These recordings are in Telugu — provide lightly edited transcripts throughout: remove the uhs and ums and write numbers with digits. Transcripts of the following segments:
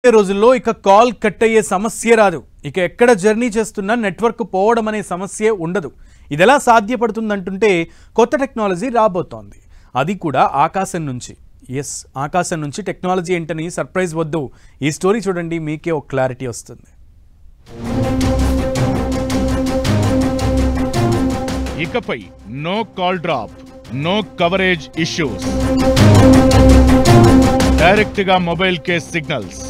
రోజుల్లో ఇక కాల్ కట్ అయ్యే సమస్య రాదు. ఇక ఎక్కడ జర్నీ చేస్తున్నా నెట్వర్క్ పోవడం అనే సమస్య ఉండదు. ఇదెలా సాధ్యపడుతుందంటుంటే కొత్త టెక్నాలజీ రాబోతోంది. అది కూడా ఆకాశం నుంచి. ఎస్, ఆకాశం నుంచి టెక్నాలజీ ఏంటని సర్ప్రైజ్ వద్దు. ఈ స్టోరీ చూడండి, మీకే ఒక క్లారిటీ వస్తుంది. ఇకపై no call drop, no coverage issues, direct గా మొబైల్ కే సిగ్నల్స్.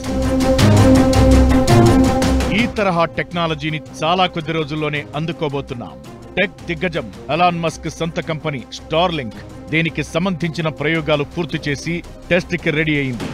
ఈ తరహా టెక్నాలజీని చాలా కొద్ది రోజుల్లోనే అందుకోబోతున్నాం. టెక్ దిగ్గజం ఎలాన్ మస్క్ సొంత కంపెనీ స్టార్లింక్ దీనికి సంబంధించిన ప్రయోగాలు పూర్తి చేసి టెస్ట్ కి రెడీ అయింది.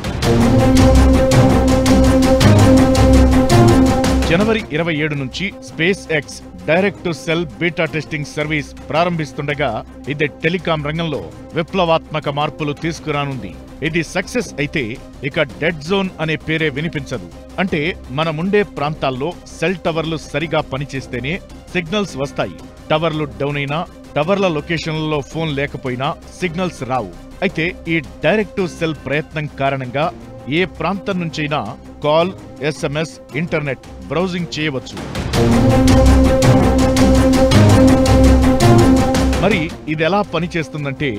జనవరి 27 నుంచి SpaceX direct to cell beta testing service ప్రారంభిస్తుండగా ఇది టెలికాం రంగంలో విప్లవాత్మక మార్పులు తీసుకురానుంది. ఇది సక్సెస్ అయితే ఇక డెడ్ జోన్ అనే పేరే వినిపించదు. అంటే మనముండే ప్రాంతాల్లో సెల్ టవర్లు సరిగా పనిచేస్తేనే సిగ్నల్స్ వస్తాయి. టవర్లు డౌన్ అయినా, టవర్ల లొకేషన్లలో ఫోన్ లేకపోయినా సిగ్నల్స్ రావు. అయితే ఈ డైరెక్ట్ టు సెల్ ప్రయత్నం కారణంగా ఏ ప్రాంతం నుంచైనా కాల్, SMS, ఇంటర్నెట్ బ్రౌజింగ్ చేయవచ్చు. మరి ఇదెలా పనిచేస్తుందంటే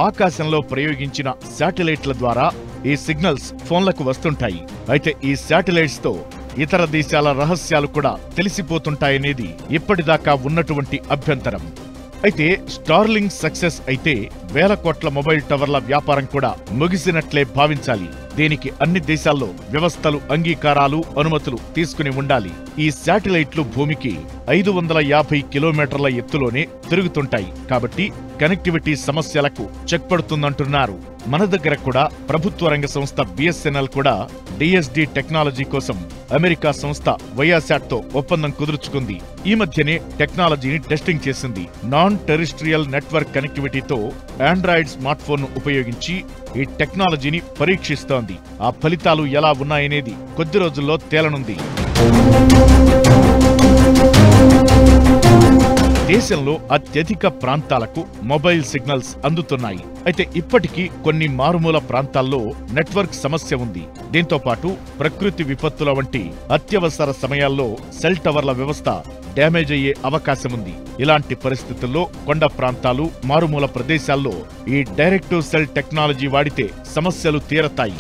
ఆకాశంలో ప్రయోగించిన శాటిలైట్ల ద్వారా ఈ సిగ్నల్స్ ఫోన్లకు వస్తుంటాయి. అయితే ఈ శాటిలైట్స్ తో ఇతర దేశాల రహస్యాలు కూడా తెలిసిపోతుంటాయనేది ఇప్పటిదాకా ఉన్నటువంటి అభ్యంతరం. అయితే స్టార్లింక్ సక్సెస్ అయితే వేల కోట్ల మొబైల్ టవర్ల వ్యాపారం కూడా ముగిసినట్లే భావించాలి. దీనికి అన్ని దేశాల్లో వ్యవస్థలు, అంగీకారాలు, అనుమతులు తీసుకుని ఉండాలి. ఈ శాటిలైట్లు భూమికి 550 కిలోమీటర్ల ఎత్తులోనే తిరుగుతుంటాయి. కాబట్టి కనెక్టివిటీ సమస్యలకు చెక్ పడుతుందంటున్నారు. మన దగ్గర కూడా ప్రభుత్వ రంగ సంస్థ BSNL కూడా DSD టెక్నాలజీ కోసం అమెరికా సంస్థ వయాసాట్ తో ఒప్పందం కుదుర్చుకుంది. ఈ మధ్యనే టెక్నాలజీని టెస్టింగ్ చేసింది. నాన్ టెరిస్ట్రియల్ నెట్వర్క్ కనెక్టివిటీతో ఆండ్రాయిడ్ స్మార్ట్ ఫోన్ ఉపయోగించి ఈ టెక్నాలజీని పరీక్షిస్తోంది. ఆ ఫలితాలు ఎలా ఉన్నాయనేది కొద్ది రోజుల్లో తేలనుంది. దేశంలో అత్యధిక ప్రాంతాలకు మొబైల్ సిగ్నల్స్ అందుతున్నాయి. అయితే ఇప్పటికీ కొన్ని మారుమూల ప్రాంతాల్లో నెట్వర్క్ సమస్య ఉంది. దీంతో పాటు ప్రకృతి విపత్తుల వంటి అత్యవసర సమయాల్లో సెల్ టవర్ల వ్యవస్థ డ్యామేజ్ అయ్యే అవకాశం ఉంది. ఇలాంటి పరిస్థితుల్లో కొండ ప్రాంతాలు, మారుమూల ప్రదేశాల్లో ఈ డైరెక్ట్ టు సెల్ టెక్నాలజీ వాడితే సమస్యలు తీరతాయి.